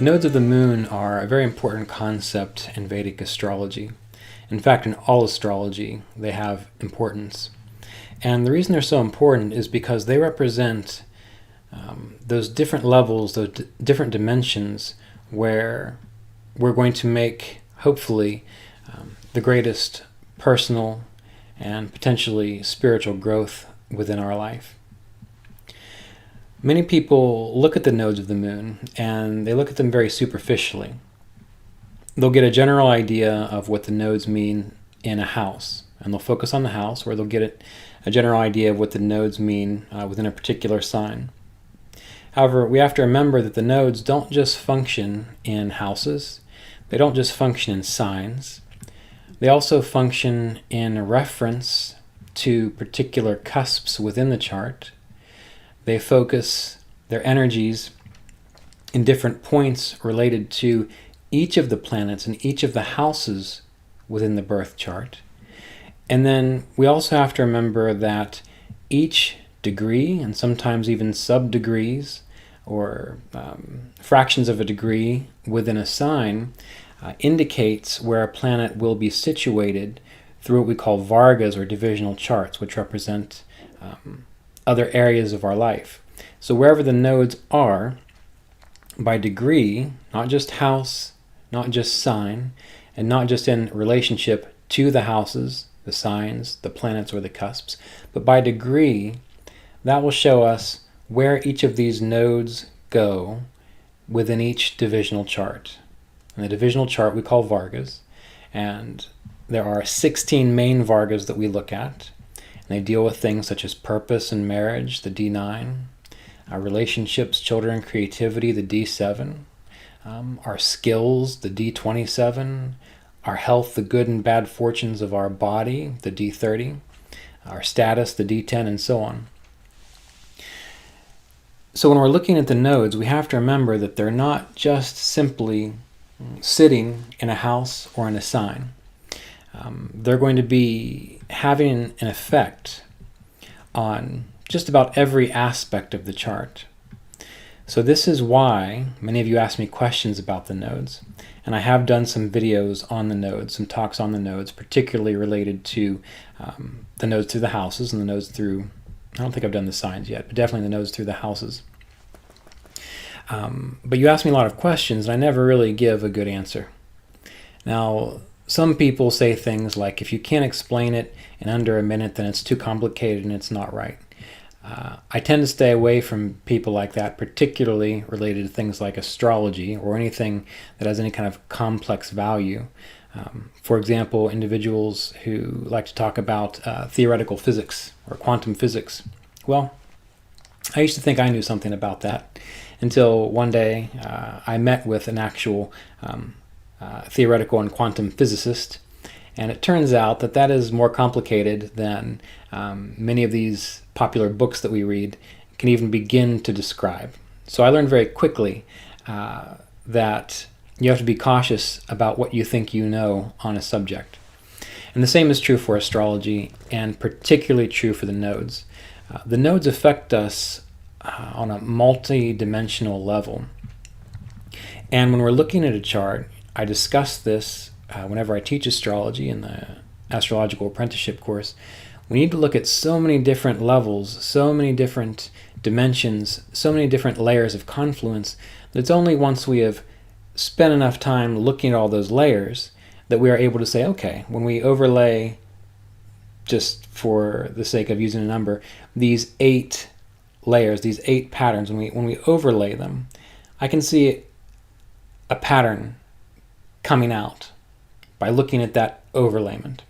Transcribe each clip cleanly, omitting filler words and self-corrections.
The nodes of the moon are a very important concept in Vedic astrology. In fact, in all astrology, they have importance. And the reason they're so important is because they represent those different levels, those different dimensions where we're going to make, hopefully, the greatest personal and potentially spiritual growth within our life. Many people look at the nodes of the moon and they look at them very superficially. They'll get a general idea of what the nodes mean in a house, and they'll focus on the house, or they'll get a general idea of what the nodes mean within a particular sign. However, we have to remember that the nodes don't just function in houses, they don't just function in signs, they also function in reference to particular cusps within the chart. They focus their energies in different points related to each of the planets and each of the houses within the birth chart. And then we also have to remember that each degree, and sometimes even sub-degrees or fractions of a degree within a sign, indicates where a planet will be situated through what we call vargas or divisional charts, which represent other areas of our life. So wherever the nodes are, by degree, not just house, not just sign, and not just in relationship to the houses, the signs, the planets, or the cusps, but by degree, that will show us where each of these nodes go within each divisional chart. And the divisional chart we call vargas, and there are 16 main vargas that we look at. They deal with things such as purpose and marriage, the D9, our relationships, children, creativity, the D7, our skills, the D27, our health, the good and bad fortunes of our body, the D30, our status, the D10, and so on. So when we're looking at the nodes, we have to remember that they're not just simply sitting in a house or in a sign. They're going to be having an effect on just about every aspect of the chart. So this is why many of you ask me questions about the nodes, and I have done some videos on the nodes, some talks on the nodes, particularly related to the nodes through the houses and the nodes through, I don't think I've done the signs yet, but definitely the nodes through the houses. But you ask me a lot of questions, and I never really give a good answer. Now, some people say things like, if you can't explain it in under a minute, then it's too complicated and it's not right. I tend to stay away from people like that, particularly related to things like astrology or anything that has any kind of complex value. For example, individuals who like to talk about theoretical physics or quantum physics. Well, I used to think I knew something about that until one day I met with an actual theoretical and quantum physicist, and it turns out that that is more complicated than many of these popular books that we read can even begin to describe. So I learned very quickly that you have to be cautious about what you think you know on a subject. And the same is true for astrology, and particularly true for the nodes. The nodes affect us on a multi-dimensional level. And when we're looking at a chart, I discuss this whenever I teach astrology in the astrological apprenticeship course. We need to look at so many different levels, so many different dimensions, so many different layers of confluence, that it's only once we have spent enough time looking at all those layers that we are able to say, okay, when we overlay, just for the sake of using a number, these 8 layers, these 8 patterns, when we overlay them, I can see a pattern coming out by looking at that overlayment.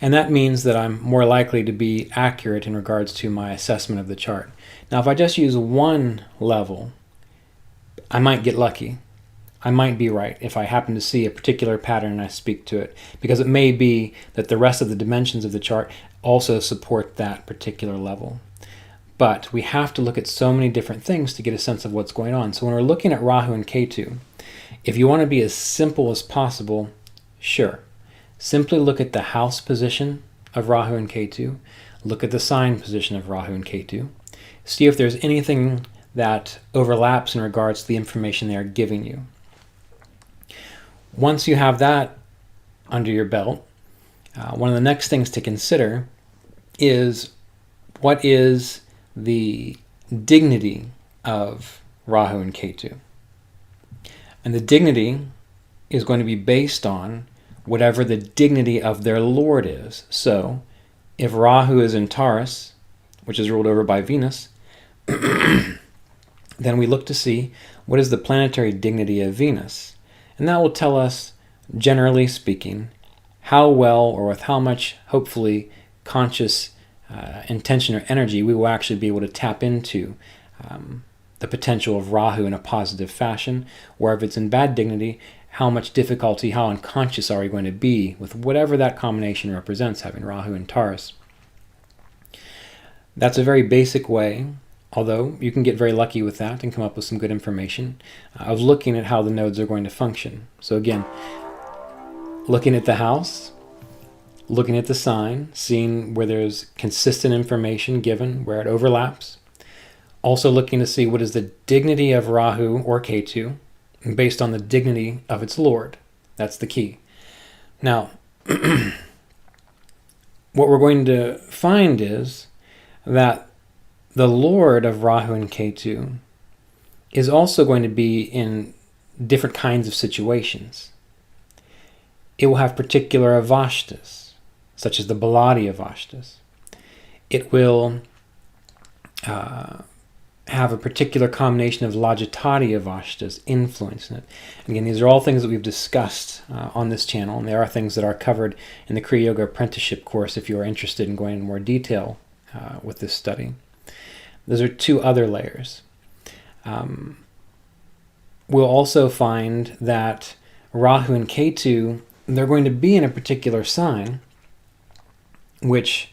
And that means that I'm more likely to be accurate in regards to my assessment of the chart. Now, if I just use one level, I might get lucky. I might be right if I happen to see a particular pattern and I speak to it, because it may be that the rest of the dimensions of the chart also support that particular level. But we have to look at so many different things to get a sense of what's going on. So when we're looking at Rahu and Ketu, if you want to be as simple as possible, sure. Simply look at the house position of Rahu and Ketu, look at the sign position of Rahu and Ketu, see if there's anything that overlaps in regards to the information they are giving you. Once you have that under your belt, one of the next things to consider is what is the dignity of Rahu and Ketu. And the dignity is going to be based on whatever the dignity of their lord is. So, if Rahu is in Taurus, which is ruled over by Venus, then we look to see what is the planetary dignity of Venus. And that will tell us, generally speaking, how well or with how much, hopefully, conscious intention or energy we will actually be able to tap into the potential of Rahu in a positive fashion, or if it's in bad dignity, how much difficulty, how unconscious are we going to be with whatever that combination represents, having Rahu and Taurus. That's a very basic way, although you can get very lucky with that and come up with some good information, of looking at how the nodes are going to function. So again, looking at the house, looking at the sign, seeing where there's consistent information given, where it overlaps. Also looking to see what is the dignity of Rahu or Ketu based on the dignity of its lord. That's the key. Now, what we're going to find is that the lord of Rahu and Ketu is also going to be in different kinds of situations. It will have particular avashtas, such as the Baladi avashtas. It will have a particular combination of Lajatati avashtas influence in it. And again, these are all things that we've discussed on this channel, and there are things that are covered in the Kriya Yoga apprenticeship course if you are interested in going into more detail with this study. Those are two other layers. We'll also find that Rahu and Ketu, they're going to be in a particular sign, which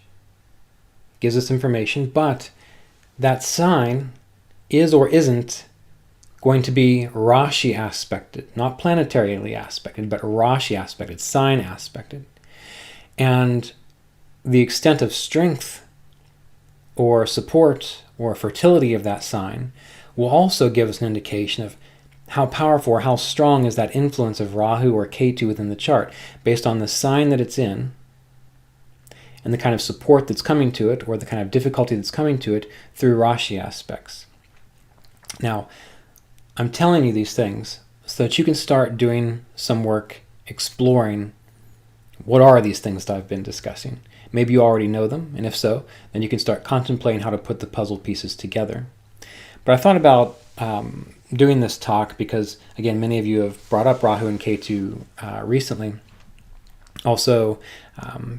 gives us information, but that sign is or isn't going to be Rashi aspected, not planetarily aspected, but Rashi aspected, sign aspected. And the extent of strength or support or fertility of that sign will also give us an indication of how powerful or how strong is that influence of Rahu or Ketu within the chart, based on the sign that it's in and the kind of support that's coming to it, or the kind of difficulty that's coming to it through Rashi aspects. Now, I'm telling you these things so that you can start doing some work exploring what are these things that I've been discussing. Maybe you already know them, and if so, then you can start contemplating how to put the puzzle pieces together. But I thought about doing this talk because, again, many of you have brought up Rahu and Ketu recently. Also,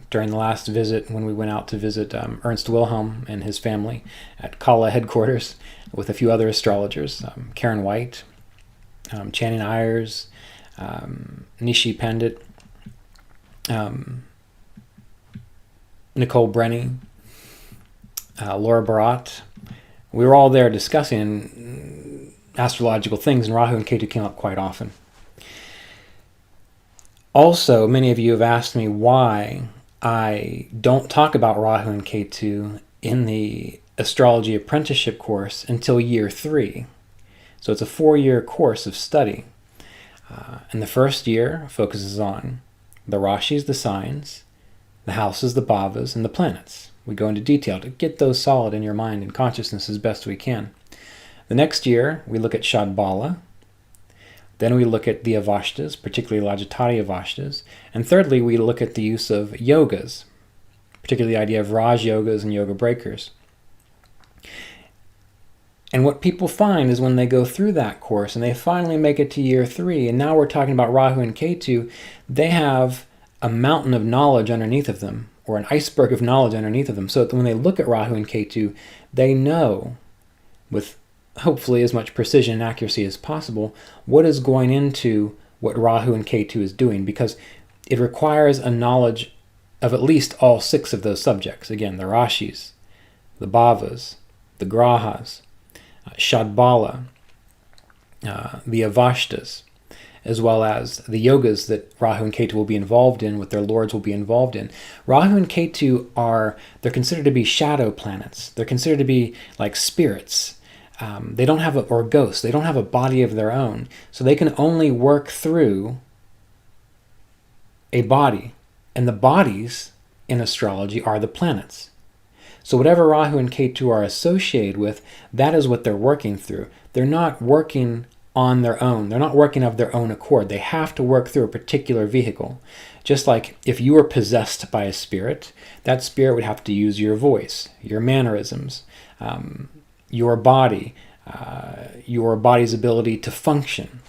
during the last visit, when we went out to visit Ernst Wilhelm and his family at Kala headquarters with a few other astrologers, Karen White, Channing Ayers, Nishi Pandit, Nicole Brenny, Laura Barat. We were all there discussing astrological things, and Rahu and Ketu came up quite often. Also, many of you have asked me why I don't talk about Rahu and Ketu in the astrology apprenticeship course until year 3. So it's a 4-year course of study. And the first year focuses on the Rashis, the signs, the houses, the bhavas, and the planets. We go into detail to get those solid in your mind and consciousness as best we can. The next year, we look at Shadbala. Then we look at the avashtas, particularly Lajatati avashtas. And thirdly, we look at the use of yogas, particularly the idea of Raj yogas and yoga breakers. And what people find is when they go through that course and they finally make it to year 3, and now we're talking about Rahu and Ketu, they have a mountain of knowledge underneath of them, or an iceberg of knowledge underneath of them, so that when they look at Rahu and Ketu, they know, with hopefully as much precision and accuracy as possible, what is going into what Rahu and Ketu is doing, because it requires a knowledge of at least all 6 of those subjects. Again, the Rashis, the Bhavas, the Grahas, Shadbala, the Avashtas, as well as the yogas that Rahu and Ketu will be involved in, what their lords will be involved in. Rahu and Ketu they're considered to be shadow planets. They're considered to be like spirits. they don't have or ghosts, they don't have a body of their own. So they can only work through a body. And the bodies in astrology are the planets. So whatever Rahu and Ketu are associated with, that is what they're working through. They're not working on their own. They're not working of their own accord. They have to work through a particular vehicle. Just like if you were possessed by a spirit, that spirit would have to use your voice, your mannerisms, your body, your body's ability to function,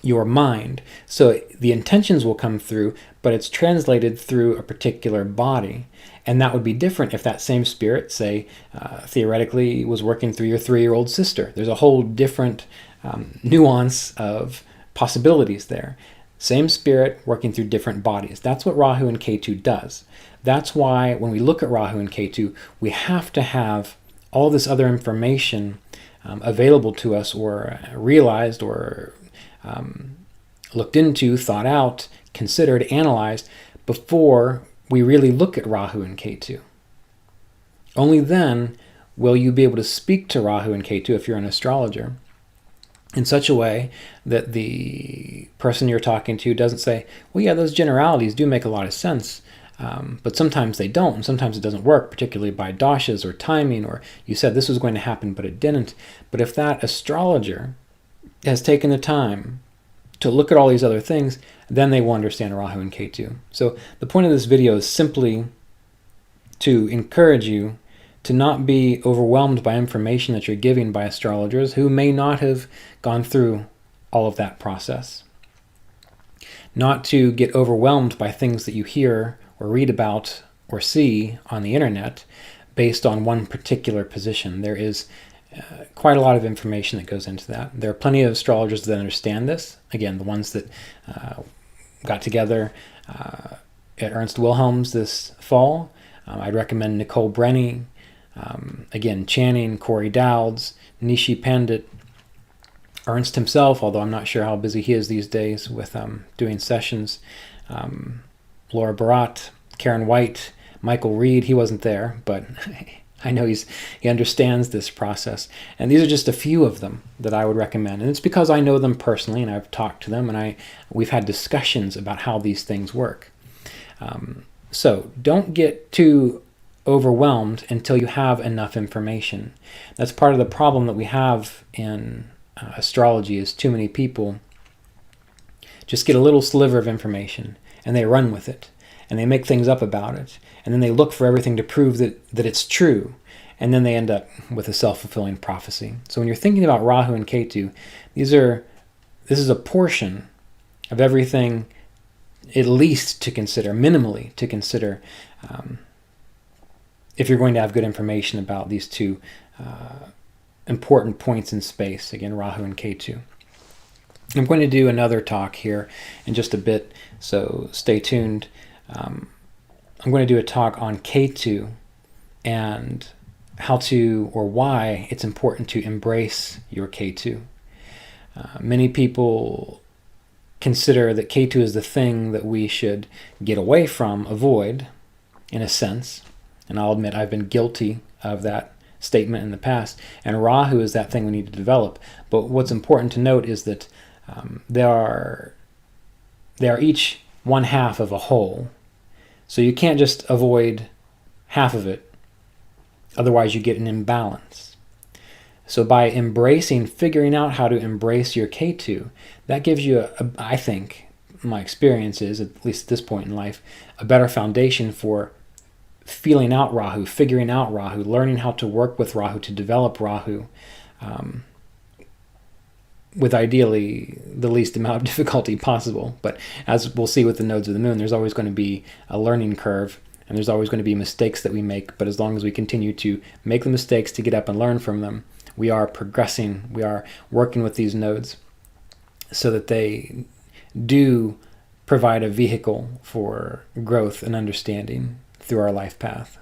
your mind. So the intentions will come through, but it's translated through a particular body. And that would be different if that same spirit, say, theoretically was working through your 3-year-old sister. There's a whole different nuance of possibilities there. Same spirit working through different bodies. That's what Rahu and Ketu does. That's why when we look at Rahu and Ketu, we have to have all this other information available to us, or realized, or looked into, thought out, considered, analyzed, before we really look at Rahu and Ketu. Only then will you be able to speak to Rahu and Ketu, if you're an astrologer, in such a way that the person you're talking to doesn't say, well, yeah, those generalities do make a lot of sense, but sometimes they don't, and sometimes it doesn't work, particularly by dashas or timing, or you said this was going to happen, but it didn't. But if that astrologer has taken the time to look at all these other things, then they will understand Rahu and Ketu. So the point of this video is simply to encourage you to not be overwhelmed by information that you're giving by astrologers who may not have gone through all of that process. Not to get overwhelmed by things that you hear or read about or see on the internet based on one particular position. There is quite a lot of information that goes into that. There are plenty of astrologers that understand this. Again, the ones that got together at Ernst Wilhelm's this fall. I'd recommend Nicole Brenny, again, Channing, Corey Dowds, Nishi Pandit, Ernst himself, although I'm not sure how busy he is these days with doing sessions, Laura Barat, Karen White, Michael Reed. He wasn't there, but I know he understands this process. And these are just a few of them that I would recommend. And it's because I know them personally, and I've talked to them, and we've had discussions about how these things work. So don't get too overwhelmed until you have enough information. That's part of the problem that we have in astrology, is too many people just get a little sliver of information and they run with it, and they make things up about it, and then they look for everything to prove that it's true, and then they end up with a self-fulfilling prophecy. So when you're thinking about Rahu and Ketu, this is a portion of everything, at least to consider, minimally to consider, if you're going to have good information about these two important points in space, again, Rahu and Ketu. I'm going to do another talk here in just a bit, so stay tuned. I'm going to do a talk on Ketu and how to, or why it's important to embrace your Ketu. Many people consider that Ketu is the thing that we should get away from, avoid, in a sense. And I'll admit I've been guilty of that statement in the past. And Rahu is that thing we need to develop. But what's important to note is that they are each one half of a whole. So you can't just avoid half of it. Otherwise you get an imbalance. So by figuring out how to embrace your Ketu, that gives you, I think, my experience is, at least at this point in life, a better foundation for feeling out Rahu, figuring out Rahu, learning how to work with Rahu, to develop Rahu, with ideally the least amount of difficulty possible. But as we'll see with the nodes of the moon, there's always going to be a learning curve, and there's always going to be mistakes that we make. But as long as we continue to make the mistakes, to get up and learn from them, we are progressing, we are working with these nodes so that they do provide a vehicle for growth and understanding through our life path.